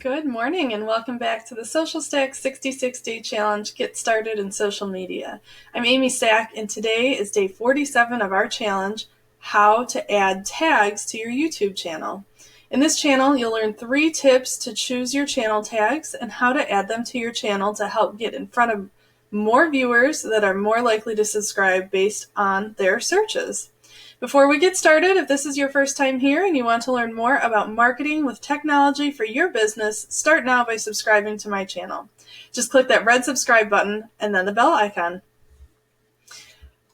Good morning and welcome back to the Social Stack 66 Day Challenge Get Started in Social Media. I'm Amy Stack and today is day 47 of our challenge, How to Add Tags to Your YouTube channel. In this channel, you'll learn 3 tips to choose your channel tags and how to add them to your channel to help get in front of more viewers that are more likely to subscribe based on their searches. Before we get started, if this is your first time here and you want to learn more about marketing with technology for your business, start now by subscribing to my channel. Just click that red subscribe button and then the bell icon.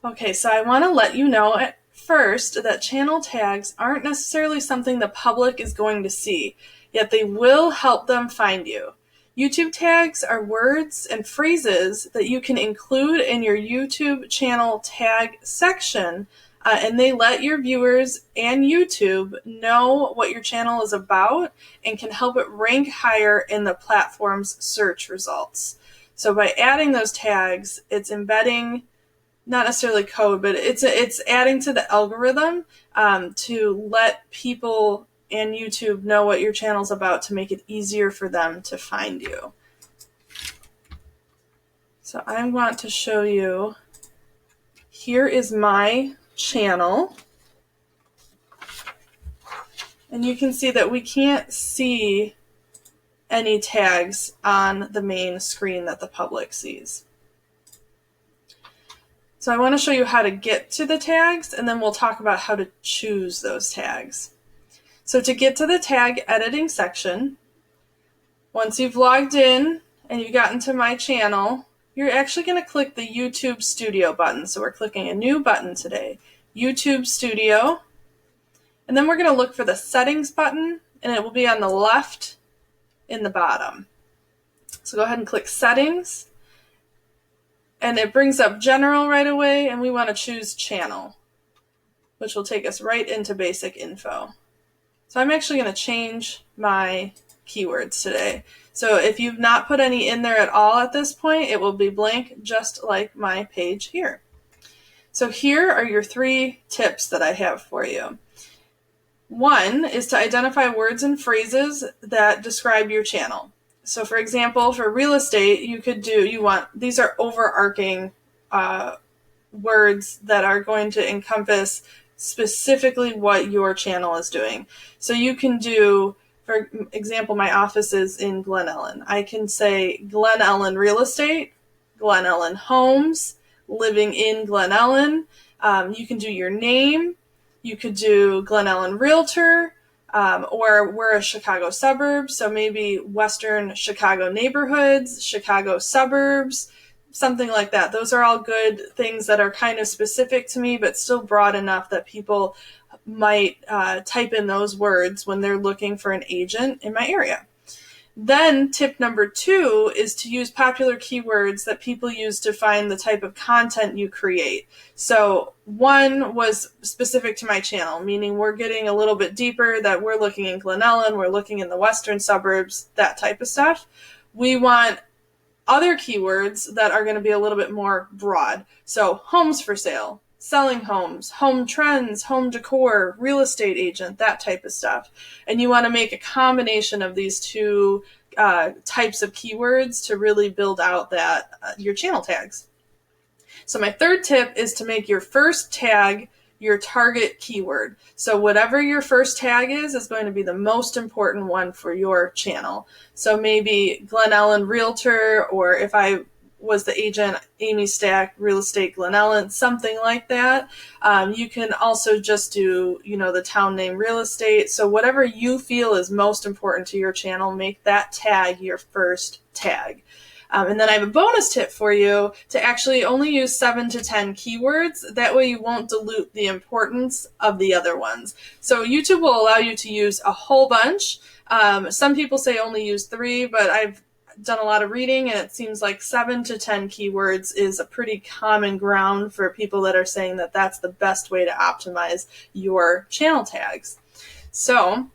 Okay, so I want to let you know at first that channel tags aren't necessarily something the public is going to see, yet they will help them find you. YouTube tags are words and phrases that you can include in your YouTube channel tag section, and they let your viewers and YouTube know what your channel is about and can help it rank higher in the platform's search results. So by adding those tags, it's embedding, not necessarily code, but it's adding to the algorithm to let people and YouTube know what your channel's about to make it easier for them to find you. So I want to show you, here is my channel. And you can see that we can't see any tags on the main screen that the public sees. So I want to show you how to get to the tags, and then we'll talk about how to choose those tags. So to get to the tag editing section, once you've logged in and you've gotten to my channel, you're actually going to click the YouTube Studio button. So we're clicking a new button today, YouTube Studio. And then we're going to look for the Settings button, and it will be on the left in the bottom. So go ahead and click Settings. And it brings up General right away, and we want to choose Channel, which will take us right into basic info. So I'm actually going to change my keywords today. So if you've not put any in there at all at this point, it will be blank, just like my page here. So here are your 3 tips that I have for you. One is to identify words and phrases that describe your channel. So for example, for real estate, these are overarching words that are going to encompass specifically what your channel is doing. So you can do, for example, my office is in Glen Ellen. I can say Glen Ellen Real Estate, Glen Ellen Homes, living in Glen Ellen. You can do your name. You could do Glen Ellen Realtor, or we're a Chicago suburb, so maybe Western Chicago neighborhoods, Chicago suburbs, something like that. Those are all good things that are kind of specific to me, but still broad enough that people might type in those words when they're looking for an agent in my area. Then tip number 2 is to use popular keywords that people use to find the type of content you create. So 1 was specific to my channel, meaning we're getting a little bit deeper, that we're looking in Glen Ellen, we're looking in the western suburbs, that type of stuff. We want other keywords that are going to be a little bit more broad. So homes for sale, selling homes, home trends, home decor, real estate agent, that type of stuff. And you want to make a combination of these 2 types of keywords to really build out that your channel tags. So my 3rd tip is to make your first tag your target keyword. So whatever your first tag is going to be the most important one for your channel. So maybe Glen Ellen Realtor, or if I was the agent, Amy Stack Real Estate Glen Ellen, something like that. You can also just do, the town name real estate. So whatever you feel is most important to your channel, make that tag your first tag. And then I have a bonus tip for you to actually only use 7 to 10 keywords. That way you won't dilute the importance of the other ones. So YouTube will allow you to use a whole bunch. Some people say only use 3, but I've done a lot of reading, and it seems like 7 to 10 keywords is a pretty common ground for people that are saying that that's the best way to optimize your channel tags. So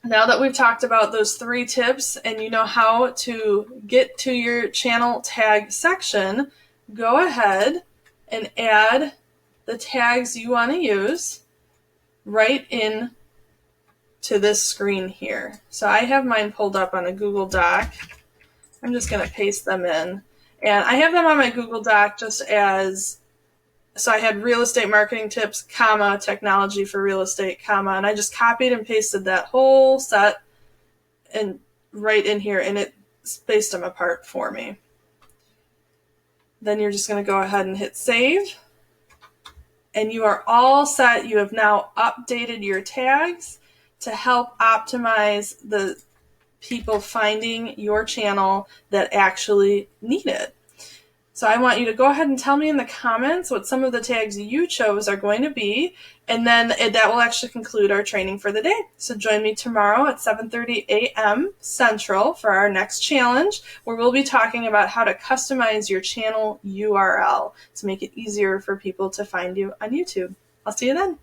now that we've talked about those 3 tips and you know how to get to your channel tag section, go ahead and add the tags you want to use right in to this screen here. So I have mine pulled up on a Google Doc. I'm just going to paste them in. And I have them on my Google Doc just as, so I had real estate marketing tips, comma, technology for real estate, comma, and I just copied and pasted that whole set and right in here, and it spaced them apart for me. Then you're just going to go ahead and hit save. And you are all set. You have now updated your tags to help optimize the people finding your channel that actually need it. So I want you to go ahead and tell me in the comments what some of the tags you chose are going to be, and then that will actually conclude our training for the day. So join me tomorrow at 7:30 a.m. Central for our next challenge, where we'll be talking about how to customize your channel URL to make it easier for people to find you on YouTube. I'll see you then.